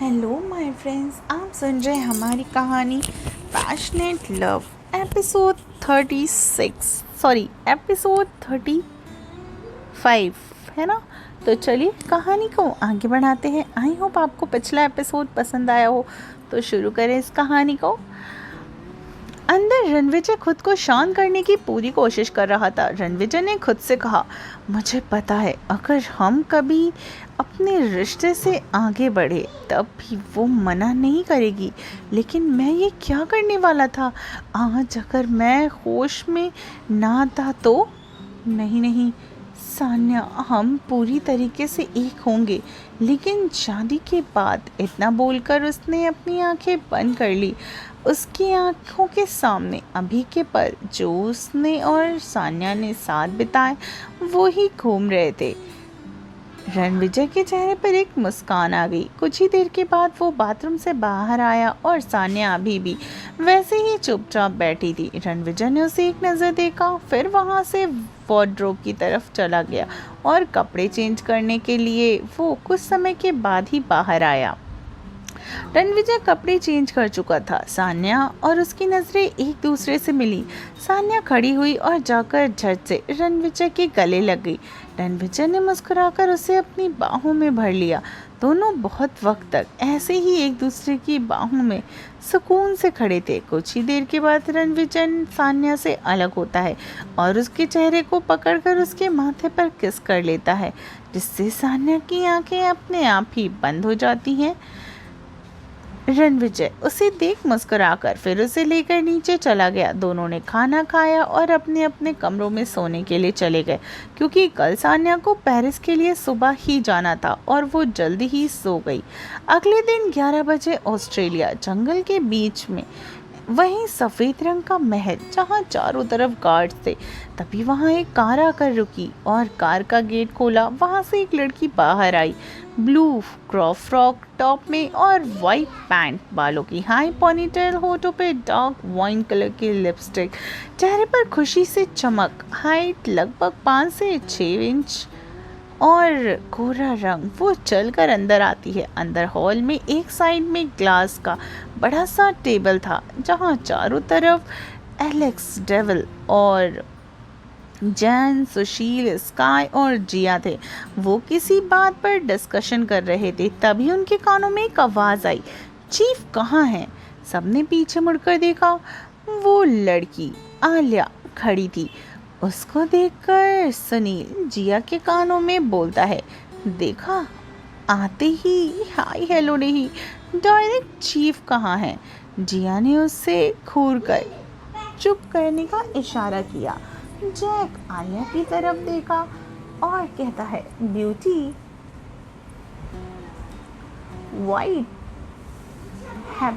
Hello my friends, आप सुन रहे हैं हमारी कहानी पैशनेट लव एपिसोड 35 है ना। तो चलिए कहानी को आगे बढ़ाते हैं। आई होप आपको पिछला एपिसोड पसंद आया हो। तो शुरू करें इस कहानी को। अंदर रणविजय खुद को शांत करने की पूरी कोशिश कर रहा था। रणविजय ने खुद से कहा, मुझे पता है अगर हम कभी अपने रिश्ते से आगे बढ़े तब भी वो मना नहीं करेगी, लेकिन मैं ये क्या करने वाला था। आज अगर मैं होश में ना था तो नहीं सान्या, हम पूरी तरीके से एक होंगे। लेकिन शादी के बाद इतना बोलकर उसने अपनी आंखें बंद कर ली। उसकी आंखों के सामने अभी के पल जो उसने और सान्या ने साथ बिताए वो ही घूम रहे थे। रणविजय के चेहरे पर एक मुस्कान आ गई। कुछ ही देर के बाद वो बाथरूम से बाहर आया और सान्या अभी भी वैसे ही चुपचाप बैठी थी। रणविजय ने उसे एक नज़र देखा, फिर वहां से वार्डरोब की तरफ चला गया और कपड़े चेंज करने के लिए वो कुछ समय के बाद ही बाहर आया। रणविजय कपड़े चेंज कर चुका था। सान्या और उसकी नजरें एक दूसरे से मिली। सान्या खड़ी हुई और जाकर झट से रणविजय के गले लग गई। रणविजय ने मुस्कुराकर उसे अपनी बाहों में भर लिया। दोनों बहुत वक्त तक ऐसे ही एक दूसरे की बाहों में सुकून से खड़े थे। कुछ ही देर के बाद रणविजय सान्या से अलग होता है और उसके चेहरे को पकड़कर उसके माथे पर किस कर लेता है, जिससे सान्या की आंखें अपने आप ही बंद हो जाती हैं। रणविजय उसे देख मुस्कुराकर फिर उसे लेकर नीचे चला गया। दोनों ने खाना खाया और अपने अपने कमरों में सोने के लिए चले गए, क्योंकि कल सान्या को पेरिस के लिए सुबह ही जाना था और वो जल्दी ही सो गई। अगले दिन 11 बजे ऑस्ट्रेलिया जंगल के बीच में वहीं सफ़ेद रंग का महल जहाँ चारों तरफ गार्ड्स थे, तभी वहाँ एक कार आकर रुकी और कार का गेट खोला। वहाँ से एक लड़की बाहर आई, ब्लू क्रॉप फ्रॉक टॉप में और वाइट पैंट, बालों की हाई पोनीटेल, होठों पे डार्क वाइन कलर की लिपस्टिक, चेहरे पर खुशी से चमक। हाइट लगभग 5 से 6 इंच और गोरा रंग। वो चलकर अंदर आती है। अंदर हॉल में एक साइड में ग्लास का बड़ा सा टेबल था जहाँ चारों तरफ एलेक्स, डेविल और जैन, सुशील, स्काई और जिया थे। वो किसी बात पर डिस्कशन कर रहे थे। तभी उनके कानों में एक आवाज़ आई, चीफ कहाँ है। सबने पीछे मुड़कर देखा। वो लड़की आलिया खड़ी थी। उसको देखकर सुनील जिया के कानों में बोलता है, देखा आते ही हाय हेलो नहीं, डायरेक्ट चीफ कहाँ है। जिया ने उससे घूर कर चुप करने का इशारा किया। जैक आलिया की तरफ देखा और कहता है, ब्यूटी वाइट है।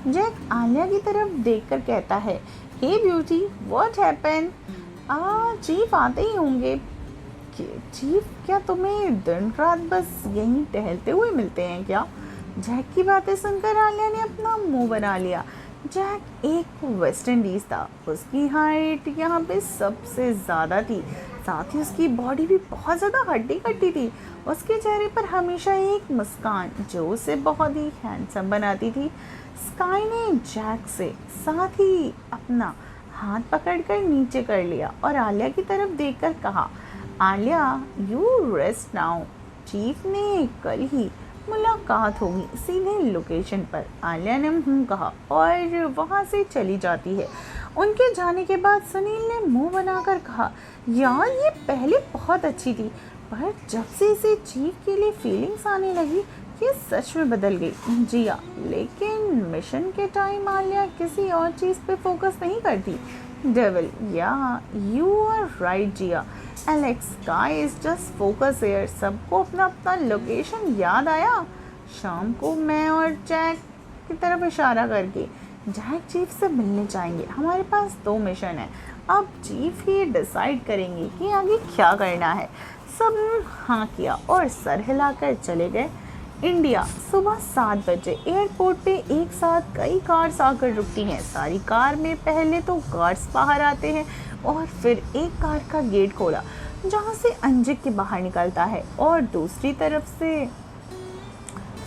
जैक आलिया की तरफ देखकर कहता है, हे ब्यूटी व्हाट हैपन। चीफ आते ही होंगे। चीफ क्या तुम्हें दिन रात बस यहीं टहलते हुए मिलते हैं क्या। जैक की बातें सुनकर आलिया ने अपना मुंह बना लिया। जैक एक वेस्ट इंडीज था। उसकी हाइट यहाँ पे सबसे ज़्यादा थी, साथ ही उसकी बॉडी भी बहुत ज़्यादा हड्डी कट्टी थी। उसके चेहरे पर हमेशा एक मुस्कान जो उसे बहुत ही हैंडसम बनाती थी। स्काई ने जैक से साथ ही अपना हाथ पकड़कर नीचे कर लिया और आलिया की तरफ देखकर कहा, Alia you rest now, chief ने कल ही मुलाकात होगी सीधे लोकेशन पर। आलिया ने कहा और वहाँ से चली जाती है। उनके जाने के बाद सुनील ने मुंह बनाकर कहा, यार ये पहले बहुत अच्छी थी, पर जब से इसे चीफ के लिए फीलिंग्स आने लगी ये सच में बदल गई। जिया, लेकिन मिशन के टाइम आलिया किसी और चीज़ पे फोकस नहीं करती। डेविल, या you are right Jiya. Alex, guy is just focus here. सबको अपना अपना लोकेशन याद आया। शाम को मैं और जैक की तरफ इशारा करके, जैक चीफ से मिलने जाएंगे। हमारे पास 2 मिशन है, अब चीफ ही डिसाइड करेंगे कि आगे क्या करना है। सब हाँ किया और सर हिलाकर चले गए। इंडिया, सुबह 7 बजे एयरपोर्ट पे एक साथ कई कार्स आकर रुकती हैं। सारी कार में पहले तो गार्ड्स बाहर आते हैं और फिर एक कार का गेट खोला जहाँ से अंजिक के बाहर निकलता है और दूसरी तरफ से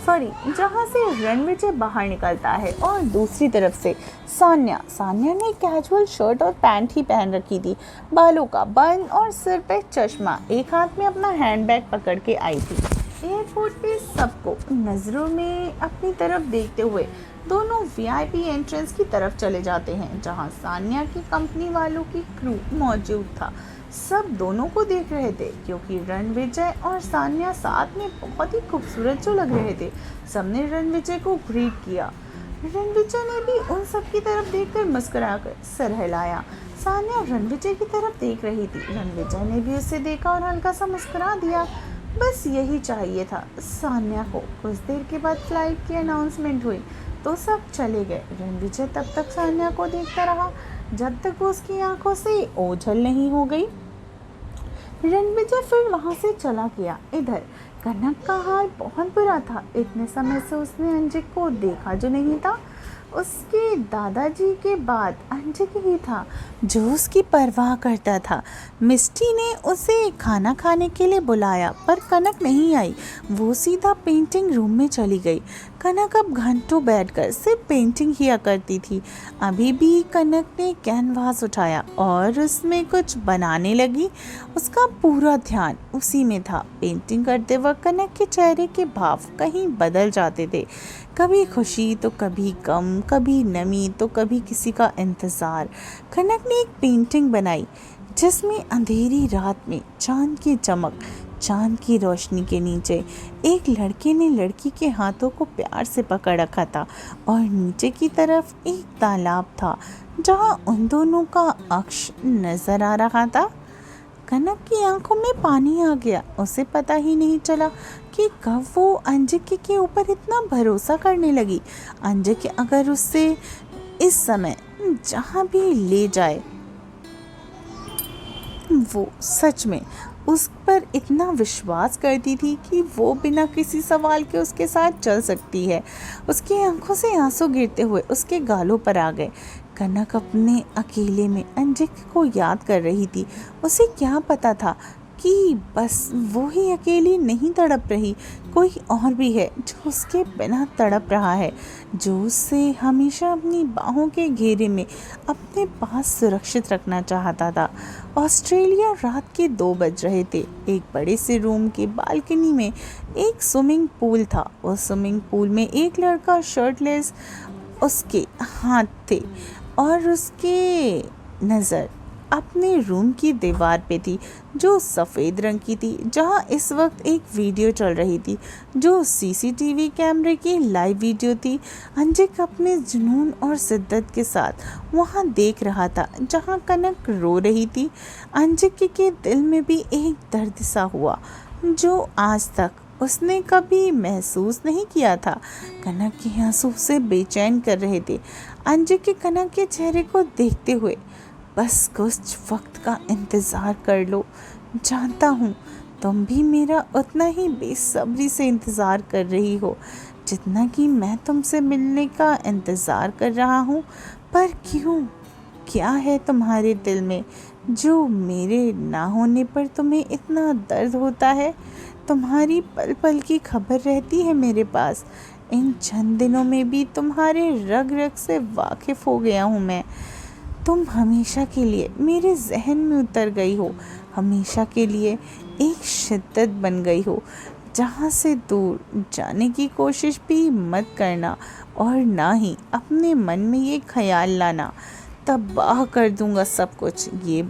सॉरी जहाँ से रणविजय बाहर निकलता है और दूसरी तरफ से सान्या ने कैजुअल शर्ट और पैंट ही पहन रखी थी, बालों का बन और सिर पे चश्मा, एक हाथ में अपना हैंडबैग पकड़ के आई थी। एयरपोर्ट पे सबको नज़रों में अपनी तरफ देखते हुए दोनों वीआईपी एंट्रेंस की तरफ चले जाते हैं, जहां सान्या की कंपनी वालों की क्रू मौजूद था। सब दोनों को देख रहे थे क्योंकि रणविजय और सान्या साथ में बहुत ही खूबसूरत जो लग रहे थे। सबने रणविजय को ग्रीट किया। रणविजय ने भी उन सब की तरफ देखकर मुस्कुराकर सर हिलाया। सान्या रणविजय की तरफ देख रही थी। रणविजय ने भी उसे देखा और हल्का सा मुस्कुरा दिया। बस यही चाहिए था सान्या को। कुछ देर के बाद फ्लाइट की अनाउंसमेंट हुई तो सब चले गए। रणविजय तब तक सान्या को देखता रहा जब तक वो उसकी आंखों से ओझल नहीं हो गई। रणविजय फिर वहां से चला गया। इधर कनक का हाल बहुत बुरा था। इतने समय से उसने अंजिक को देखा जो नहीं था। उसके दादाजी के बाद अंजिक ही था जो उसकी परवाह करता था। मिस्टी ने उसे खाना खाने के लिए बुलाया पर कनक नहीं आई। वो सीधा पेंटिंग रूम में चली गई। कनक अब घंटों बैठकर सिर्फ पेंटिंग किया करती थी। अभी भी कनक ने कैनवास उठाया और उसमें कुछ बनाने लगी। उसका पूरा ध्यान उसी में था। पेंटिंग करते वक्त कनक के चेहरे के भाव कहीं बदल जाते थे, कभी खुशी तो कभी गम, कभी नमी तो कभी किसी का इंतज़ार। कनक ने एक पेंटिंग बनाई जिसमें अंधेरी रात में चांद की चमक, चांद की रोशनी के नीचे एक लड़के ने लड़की के हाथों को प्यार से पकड़ रखा था और नीचे की तरफ एक तालाब था जहां उन दोनों का अक्ष नजर आ रहा था। कनक की आंखों में पानी आ गया। उसे पता ही नहीं चला कि कब वो अंजिक के ऊपर इतना भरोसा करने लगी। अंजिक अगर उससे इस समय जहाँ भी ले जाए वो सच में उस पर इतना विश्वास करती थी कि वो बिना किसी सवाल के उसके साथ चल सकती है। उसकी आंखों से आंसू गिरते हुए उसके गालों पर आ गए। कनक अपने अकेले में अंजिक को याद कर रही थी। उसे क्या पता था कि बस वो ही अकेली नहीं तड़प रही, कोई और भी है जो उसके बिना तड़प रहा है, जो उसे हमेशा अपनी बाहों के घेरे में अपने पास सुरक्षित रखना चाहता था। ऑस्ट्रेलिया रात के 2 बज रहे थे। एक बड़े से रूम के बालकनी में एक स्विमिंग पूल था। उस स्विमिंग पूल में एक लड़का शर्टलेस उसके हाथ थे और उसके नज़र अपने रूम की दीवार पे थी जो सफ़ेद रंग की थी, जहां इस वक्त एक वीडियो चल रही थी जो सीसीटीवी कैमरे की लाइव वीडियो थी। अंजिक अपने जुनून और शिद्दत के साथ वहां देख रहा था जहां कनक रो रही थी। अंजिक के दिल में भी एक दर्द सा हुआ जो आज तक उसने कभी महसूस नहीं किया था। कनक के आंसू से बेचैन कर रहे थे। अंजिक कनक के चेहरे को देखते हुए, बस कुछ वक्त का इंतज़ार कर लो, जानता हूँ तुम भी मेरा उतना ही बेसब्री से इंतज़ार कर रही हो जितना कि मैं तुमसे मिलने का इंतज़ार कर रहा हूँ। पर क्यों, क्या है तुम्हारे दिल में जो मेरे ना होने पर तुम्हें इतना दर्द होता है? तुम्हारी पल पल की खबर रहती है मेरे पास। इन चंद दिनों में भी तुम्हारे रग रग से वाकिफ़ हो गया हूँ मैं। तुम हमेशा के लिए मेरे जहन में उतर गई हो, हमेशा के लिए एक शिद्दत बन गई हो जहाँ से दूर जाने की कोशिश भी मत करना और ना ही अपने मन में ये ख्याल लाना, तबाह कर दूंगा सब कुछ। ये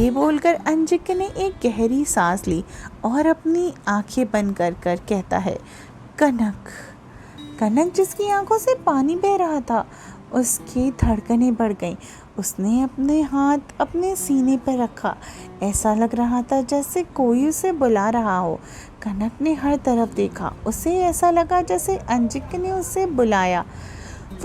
बोलकर अंजिक ने एक गहरी सांस ली और अपनी आंखें बंद कर कहता है, कनक जिसकी आंखों से पानी बह रहा था। उसकी धड़कनें बढ़ गईं। उसने अपने हाथ अपने सीने पर रखा। ऐसा लग रहा था जैसे कोई उसे बुला रहा हो। कनक ने हर तरफ देखा। उसे ऐसा लगा जैसे अंजिक ने उसे बुलाया।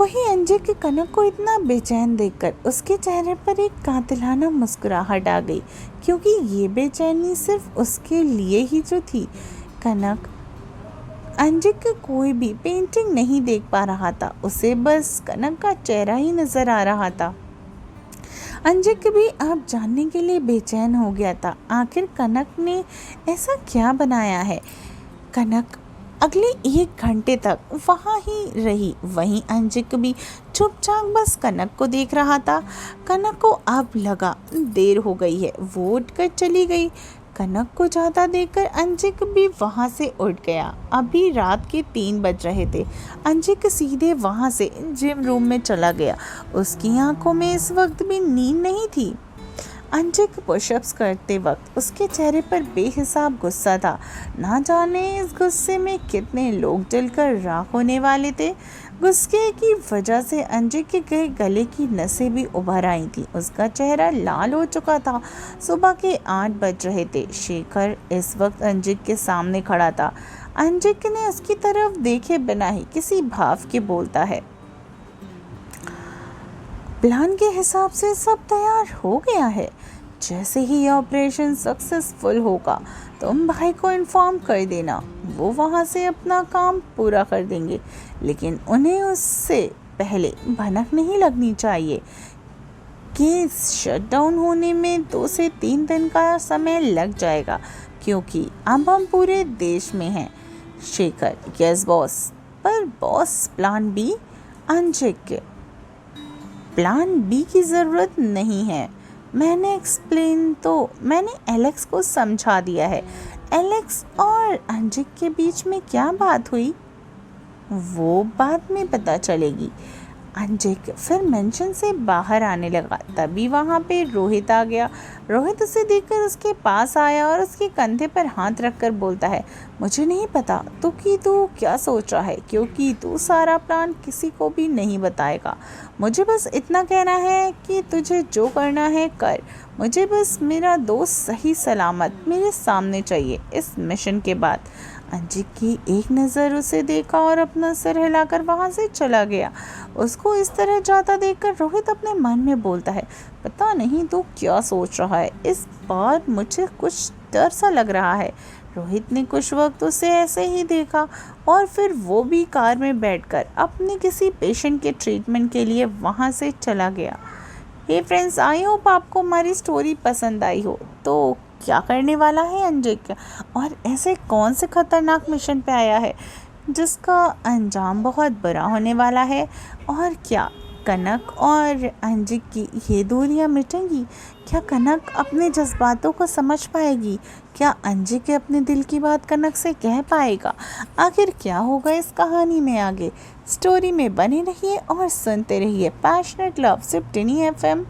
वही अंजिक कनक को इतना बेचैन देखकर उसके चेहरे पर एक कातिलाना मुस्कुराहट आ गई, क्योंकि ये बेचैनी सिर्फ उसके लिए ही जो थी। अंजिक कोई भी पेंटिंग नहीं देख पा रहा था। उसे बस कनक का चेहरा ही नजर आ रहा था। अंजिक भी अब जानने के लिए बेचैन हो गया था। आखिर कनक ने ऐसा क्या बनाया है? कनक अगले 1 घंटे तक वहाँ ही रही। वहीं अंजिक भी चुपचाप बस कनक को देख रहा था। कनक को अब लगा देर हो गई है, वो उठकर चली गई। कनक को जाता देखकर अंजिक भी वहाँ से उठ गया। अभी रात के 3 बज रहे थे। अंजिक सीधे वहाँ से जिम रूम में चला गया। उसकी आंखों में इस वक्त भी नींद नहीं थी। अंजिक पुशअप्स करते वक्त उसके चेहरे पर बेहिसाब गुस्सा था। ना जाने इस गुस्से में कितने लोग जलकर राख होने वाले थे। गुस्से की वजह से अंजिक के गले की नसें भी उभर आई थी। उसका चेहरा लाल हो चुका था। सुबह के 8 बज रहे थे। शेखर इस वक्त अंजिक के सामने खड़ा था। अंजिक ने उसकी तरफ देखे बिना ही किसी भाव के बोलता है, प्लान के हिसाब से सब तैयार हो गया है। जैसे ही ऑपरेशन सक्सेसफुल होगा तुम भाई को इन्फॉर्म कर देना, वो वहाँ से अपना काम पूरा कर देंगे। लेकिन उन्हें उससे पहले भनक नहीं लगनी चाहिए। केस शटडाउन होने में 2 से 3 दिन का समय लग जाएगा, क्योंकि अब हम पूरे देश में हैं। Shekhar, yes boss. पर boss, plan B? Anjik, plan B की ज़रूरत नहीं है। मैंने एलेक्स को समझा दिया है। एलेक्स और अंजिक के बीच में क्या बात हुई वो बाद में पता चलेगी। अंजिक फिर मेंशन से बाहर आने लगा। तभी वहाँ पे रोहित आ गया। रोहित उसे देखकर उसके पास आया और उसके कंधे पर हाथ रखकर बोलता है, मुझे नहीं पता तू क्या सोच रहा है, क्योंकि तू सारा प्लान किसी को भी नहीं बताएगा। मुझे बस इतना कहना है कि तुझे जो करना है कर। मुझे बस मेरा दोस्त सही सलामत मेरे सामने चाहिए इस मिशन के बाद। अंजिक की एक नज़र उसे देखा और अपना सिर हिलाकर वहाँ से चला गया। उसको इस तरह जाता देखकर रोहित अपने मन में बोलता है, पता नहीं तू क्या सोच रहा है, इस बार मुझे कुछ डर सा लग रहा है। रोहित ने कुछ वक्त उसे ऐसे ही देखा और फिर वो भी कार में बैठकर अपने किसी पेशेंट के ट्रीटमेंट के लिए वहाँ से चला गया। हे फ्रेंड्स, आई होप आपको हमारी स्टोरी पसंद आई हो। तो क्या करने वाला है अंजिक, और ऐसे कौन से खतरनाक मिशन पे आया है जिसका अंजाम बहुत बुरा होने वाला है, और क्या कनक और अंजिक की ये दूरियां मिटेंगी? क्या कनक अपने जज्बातों को समझ पाएगी? क्या अंजिक अपने दिल की बात कनक से कह पाएगा? आखिर क्या होगा इस कहानी में आगे? स्टोरी में बने रहिए और सुनते रहिए पैशनेट लव सिर्फ टिनी FM।